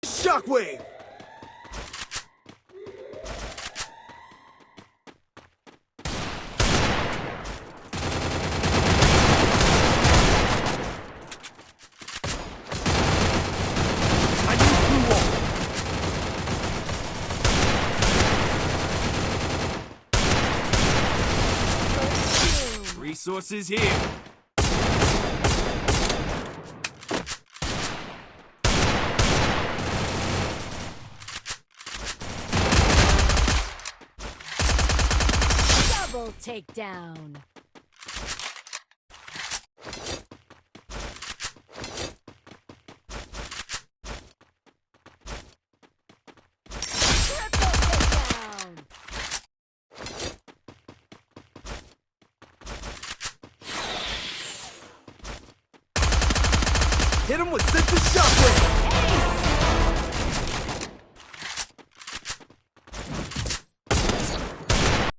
Shockwave! Resources here. Double takedown. Triple takedown. Hit him with sense of shockwave!